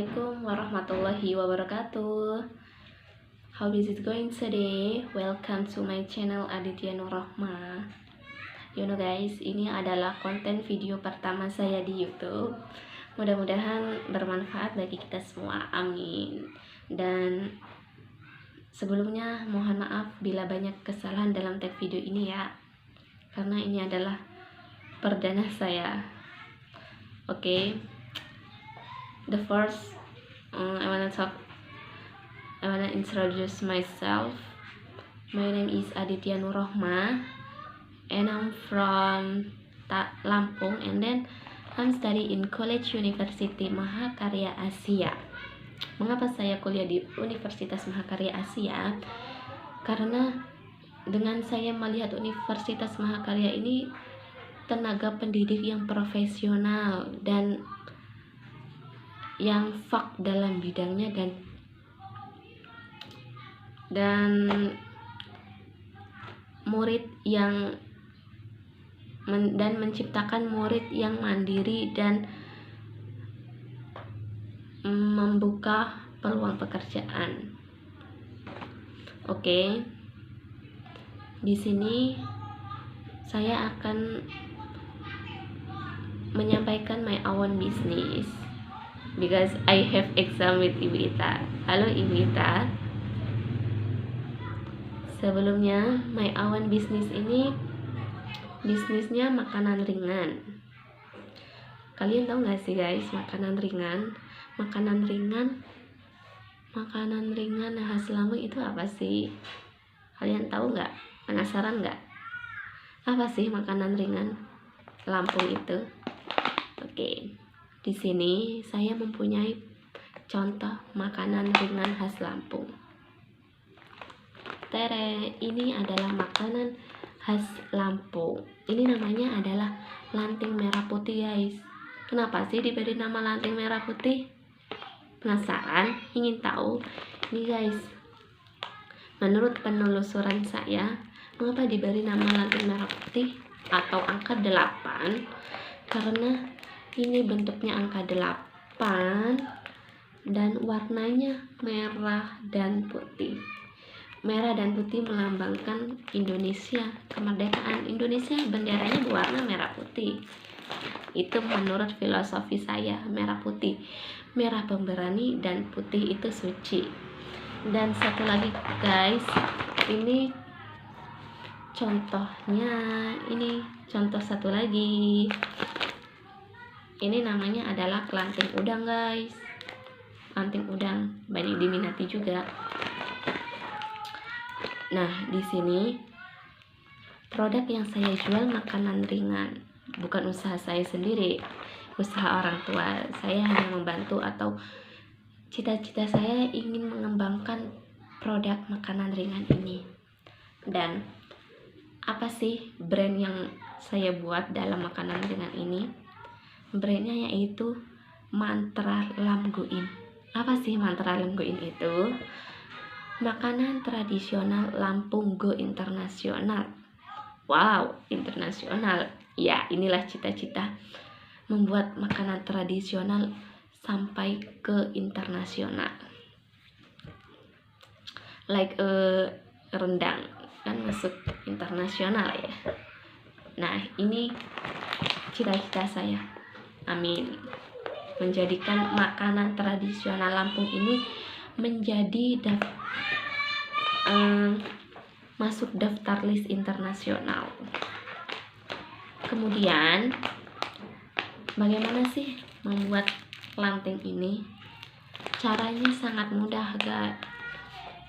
Assalamualaikum warahmatullahi wabarakatuh. How is it going today? Welcome to my channel Aditya Nur Rahma. You know guys, ini adalah konten video pertama saya di YouTube. Mudah-mudahan bermanfaat bagi kita semua. Amin. Dan sebelumnya mohon maaf bila banyak kesalahan dalam tag video ini ya. Karena ini adalah perdana saya. Oke. The first, I wanna introduce myself. My name is Aditya Nur Rahma, and I'm from Lampung, and then I'm study in College University Mahakarya Asia. Mengapa saya kuliah di Universitas Mahakarya Asia? Karena dengan saya melihat Universitas Mahakarya ini tenaga pendidik yang profesional dan yang fak dalam bidangnya dan murid yang menciptakan murid yang mandiri dan membuka peluang pekerjaan. Oke. Di sini saya akan menyampaikan my own business. Because I have exam with Ibu Ita. Halo Ibu Ita. Sebelumnya my own business ini bisnisnya makanan ringan. Kalian tahu gak sih guys, makanan ringan khas Lampung itu apa sih? Kalian tahu gak? Penasaran gak? Apa sih makanan ringan Lampung itu? Oke. Di sini saya mempunyai contoh makanan ringan khas Lampung. Tere, ini adalah makanan khas Lampung. Ini namanya adalah lanting merah putih, guys. Kenapa sih diberi nama lanting merah putih? Penasaran? Ingin tahu? Ini guys, menurut penelusuran saya, mengapa diberi nama lanting merah putih atau angka 8? Karena ini bentuknya angka 8 dan warnanya merah dan putih. Merah dan putih melambangkan Indonesia, kemerdekaan Indonesia, benderanya berwarna merah putih. Itu menurut filosofi saya, merah putih. Merah pemberani dan putih itu suci. Dan satu lagi guys, ini contohnya, ini contoh satu lagi. Ini namanya adalah kelanting udang guys. Kelanting udang banyak diminati juga. Nah, di sini produk yang saya jual makanan ringan, bukan usaha saya sendiri, usaha orang tua. Saya hanya membantu atau cita-cita saya ingin mengembangkan produk makanan ringan ini. Dan apa sih brand yang saya buat dalam makanan ringan ini? Brandnya yaitu Mantra Lamguin. Apa sih Mantra Lamguin itu? Makanan tradisional Lampung Go internasional. Wow, internasional. Ya, inilah cita-cita, membuat makanan tradisional sampai ke internasional. Like rendang kan masuk internasional ya. Nah, ini cita-cita saya. Amin. Menjadikan makanan tradisional Lampung ini menjadi masuk daftar list internasional. Kemudian bagaimana sih membuat lanting ini? Caranya sangat mudah guys.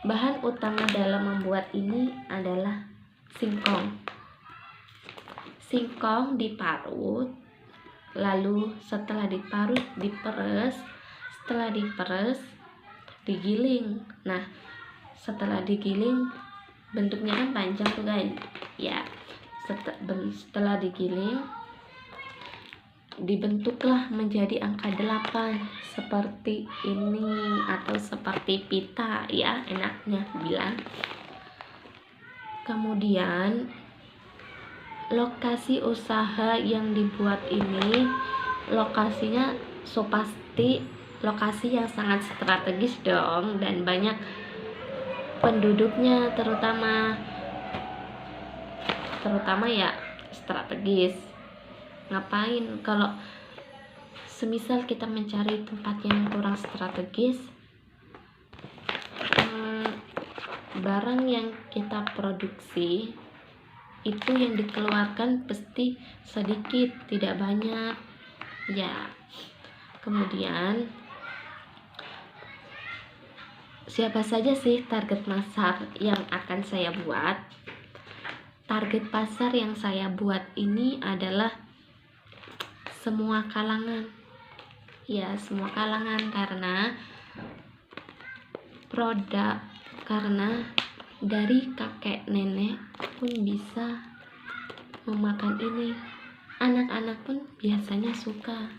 Bahan utama dalam membuat ini adalah singkong. Singkong diparut, lalu setelah diparut diperes, setelah diperes digiling. Nah, setelah digiling bentuknya kan panjang tuh guys ya. Setelah digiling dibentuklah menjadi angka 8 seperti ini atau seperti pita ya, enaknya bilang. Kemudian lokasi usaha yang dibuat ini, lokasinya so pasti lokasi yang sangat strategis dong, dan banyak penduduknya, terutama ya strategis. Ngapain kalau semisal kita mencari tempat yang kurang strategis, barang yang kita produksi itu yang dikeluarkan pasti sedikit, tidak banyak ya. Kemudian siapa saja sih target pasar yang akan saya buat? Target pasar yang saya buat ini adalah semua kalangan. Ya, semua kalangan, karena dari kakek nenek pun bisa memakan ini. Anak-anak pun biasanya suka.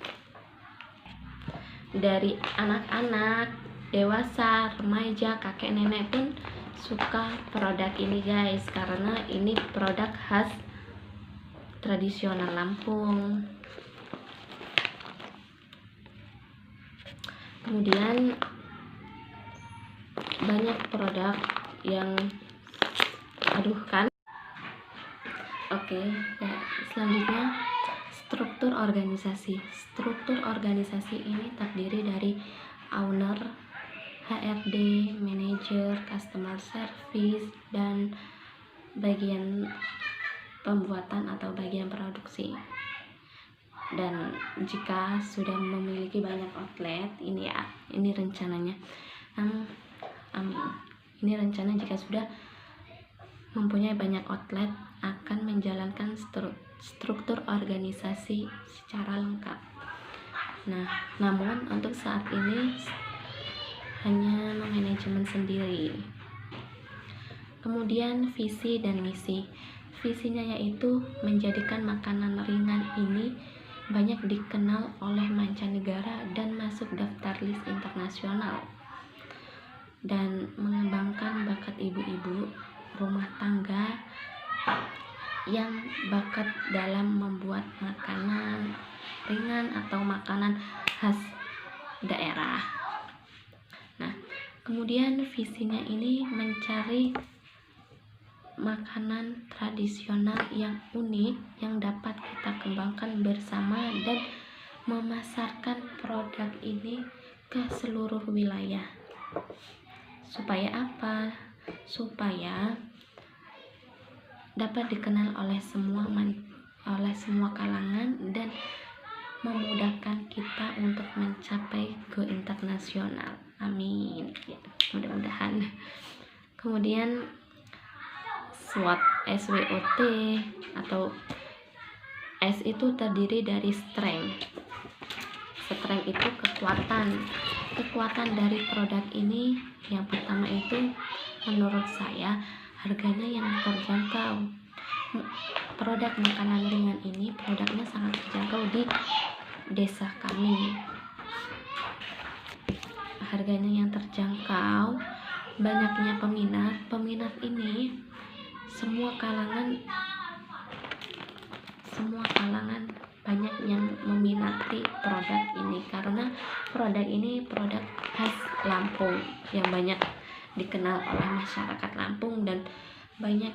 Dari anak-anak, dewasa, remaja, kakek nenek pun suka produk ini guys, karena ini produk khas tradisional Lampung. Kemudian banyak produk yang Oke, ya, selanjutnya struktur organisasi. Struktur organisasi ini terdiri dari owner, HRD, manager, customer service, dan bagian pembuatan atau bagian produksi. Dan jika sudah memiliki banyak outlet, ini rencananya. Ini rencana jika sudah mempunyai banyak outlet akan menjalankan struktur organisasi secara lengkap. Nah, namun untuk saat ini hanya manajemen sendiri. Kemudian visi dan misi. Visinya yaitu menjadikan makanan ringan ini banyak dikenal oleh mancanegara dan masuk daftar list internasional, dan mengembangkan bakat ibu-ibu rumah tangga yang bakat dalam membuat makanan ringan atau makanan khas daerah. Nah, kemudian visinya ini mencari makanan tradisional yang unik yang dapat kita kembangkan bersama dan memasarkan produk ini ke seluruh wilayah. Supaya apa? Supaya dapat dikenal oleh semua kalangan dan memudahkan kita untuk mencapai go internasional. Amin. Ya, mudah-mudahan. Kemudian SWOT, SWOT atau S itu terdiri dari strength. Strength itu kekuatan dari produk ini. Yang pertama itu menurut saya harganya yang terjangkau. Produk makanan ringan ini produknya sangat terjangkau di desa kami. Harganya yang terjangkau, banyaknya peminat ini semua kalangan banyak yang meminati produk ini, karena produk ini produk khas Lampung yang banyak dikenal oleh masyarakat Lampung dan banyak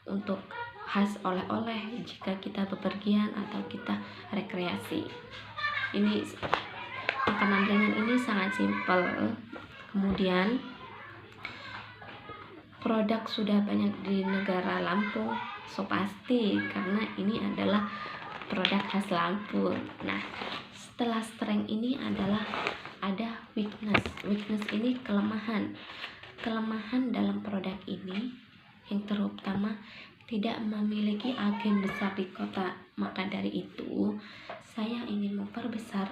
untuk khas oleh-oleh jika kita bepergian atau kita rekreasi. Ini makanan ringan ini sangat simpel. Kemudian produk sudah banyak di negara Lampung, so pasti karena ini adalah produk khas Lampung. Nah, setelah strength ini ada weakness. Weakness ini kelemahan dalam produk ini yang terutama tidak memiliki agen besar di kota. Maka dari itu saya ingin memperbesar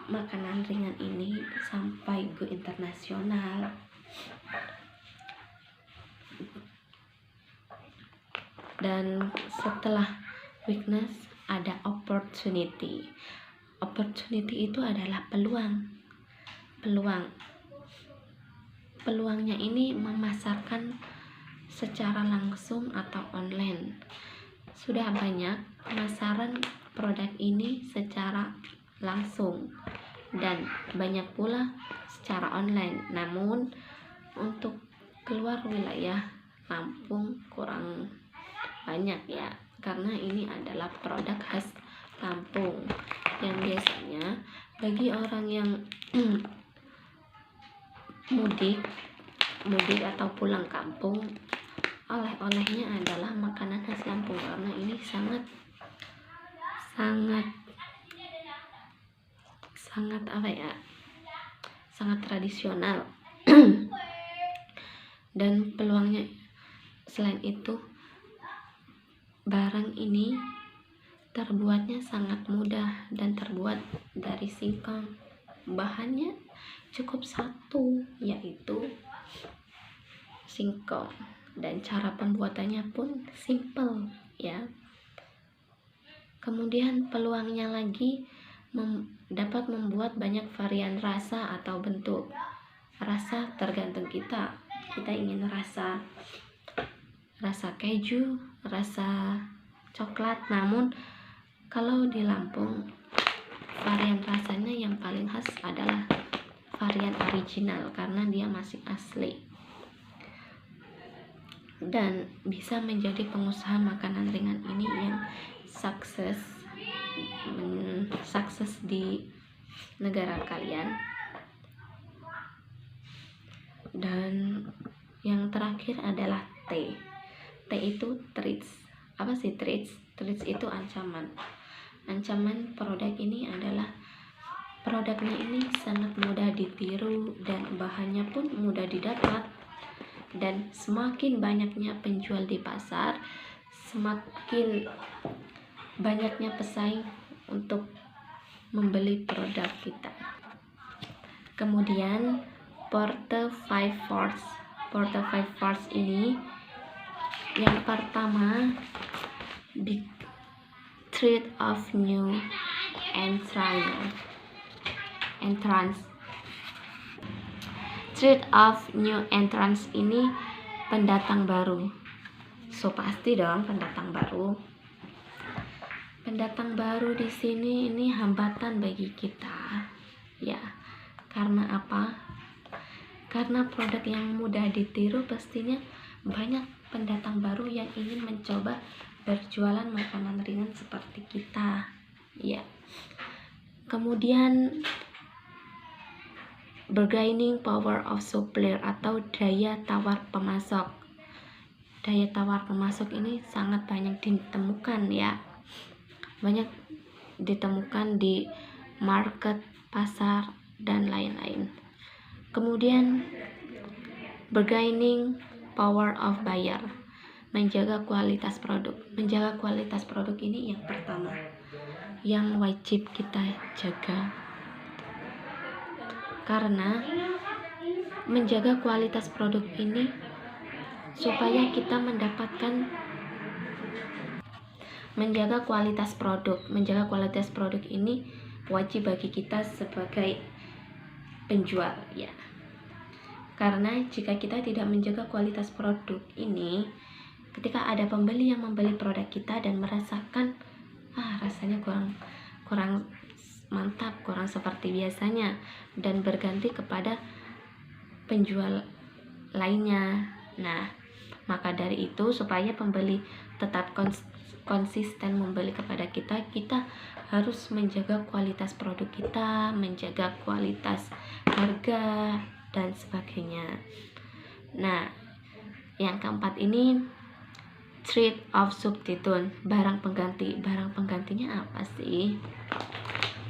makanan ringan ini sampai go internasional. Dan setelah weakness ada opportunity. Opportunity itu adalah peluangnya ini memasarkan secara langsung atau online. Sudah banyak pemasaran produk ini secara langsung, dan banyak pula secara online. Namun untuk keluar wilayah Lampung kurang banyak ya, karena ini adalah produk khas Lampung yang biasanya bagi orang yang mudik atau pulang kampung, oleh-olehnya adalah makanan khas Lampung, karena ini sangat sangat tradisional. Dan peluangnya, selain itu, barang ini terbuatnya sangat mudah dan terbuat dari singkong. Bahannya cukup satu, yaitu singkong, dan cara pembuatannya pun simple ya. Kemudian peluangnya lagi dapat membuat banyak varian rasa atau bentuk. Rasa tergantung kita ingin rasa keju, rasa coklat. Namun kalau di Lampung, varian rasanya yang paling khas adalah varian original, karena dia masih asli dan bisa menjadi pengusaha makanan ringan ini yang sukses di negara kalian. Dan yang terakhir adalah T itu treats. Apa sih treats? Treats itu ancaman produk ini adalah, produknya ini sangat mudah ditiru dan bahannya pun mudah didapat. Dan semakin banyaknya penjual di pasar, semakin banyaknya pesaing untuk membeli produk kita. Kemudian Porter 5 Force ini yang pertama, Big Threat of New Entrance. Threat of New Entrance ini pendatang baru. So pasti dong pendatang baru. Pendatang baru di sini ini hambatan bagi kita. Ya, karena apa? Karena produk yang mudah ditiru, pastinya banyak pendatang baru yang ingin mencoba berjualan makanan ringan seperti kita. Ya. Kemudian bargaining power of supplier atau daya tawar pemasok. Daya tawar pemasok ini sangat banyak ditemukan ya. Banyak ditemukan di market, pasar, dan lain-lain. Kemudian bargaining power of buyer, menjaga kualitas produk. Menjaga kualitas produk ini yang pertama yang wajib kita jaga, karena menjaga kualitas produk ini supaya kita menjaga kualitas produk ini wajib bagi kita sebagai penjual ya. Karena jika kita tidak menjaga kualitas produk ini, ketika ada pembeli yang membeli produk kita dan merasakan rasanya kurang mantap, kurang seperti biasanya, dan berganti kepada penjual lainnya. Nah, maka dari itu, supaya pembeli tetap konsisten membeli kepada kita harus menjaga kualitas produk kita, menjaga kualitas harga, dan sebagainya. Nah, yang keempat ini threat of substitute, barang pengganti. Barang penggantinya apa sih?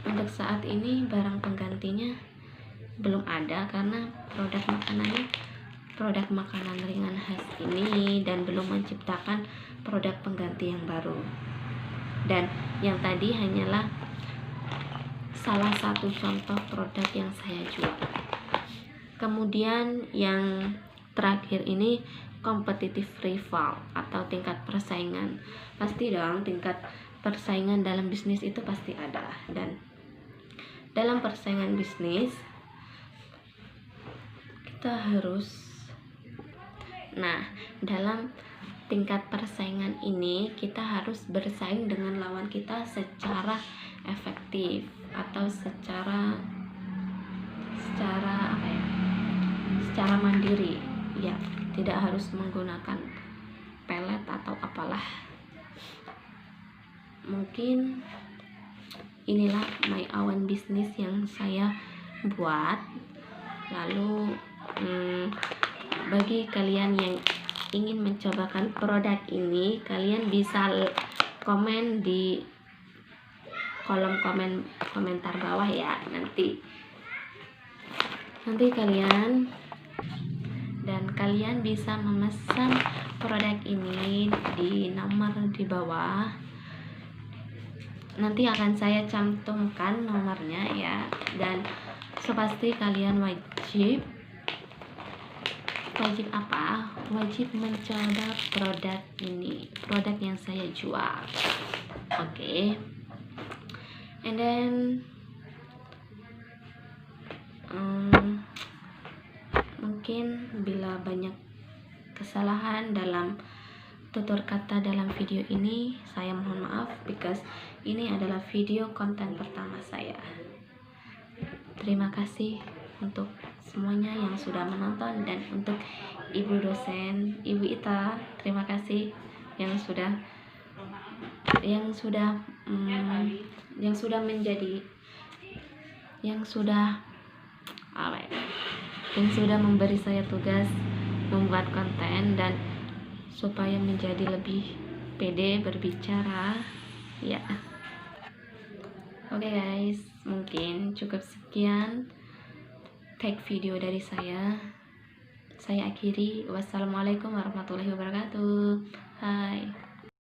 Untuk saat ini barang penggantinya belum ada, karena produk makanan ringan khas ini dan belum menciptakan produk pengganti yang baru. Dan yang tadi hanyalah salah satu contoh produk yang saya jual. Kemudian yang terakhir ini competitive rival atau tingkat persaingan. Pasti dong, tingkat persaingan dalam bisnis itu pasti ada. Dan dalam persaingan bisnis kita harus, dalam tingkat persaingan ini kita harus bersaing dengan lawan kita secara efektif atau secara secara apa ya, secara mandiri ya, tidak harus menggunakan pelet atau apalah. Mungkin inilah my own business yang saya buat. Lalu bagi kalian yang ingin mencobakan produk ini, kalian bisa komen di kolom komentar bawah ya. Nanti kalian bisa memesan produk ini di nomor di bawah. Nanti akan saya cantumkan nomornya ya, dan pasti kalian wajib apa? Wajib mencoba produk ini, produk yang saya jual. Oke. And then mungkin bila banyak kesalahan dalam tutur kata dalam video ini, saya mohon maaf, because ini adalah video konten pertama saya. Terima kasih untuk semuanya yang sudah menonton, dan untuk Ibu dosen, Ibu Ita, terima kasih yang sudah memberi saya tugas membuat konten dan supaya menjadi lebih pede berbicara ya. Oke guys, mungkin cukup sekian tag video dari saya akhiri. Wassalamualaikum warahmatullahi wabarakatuh. Hai.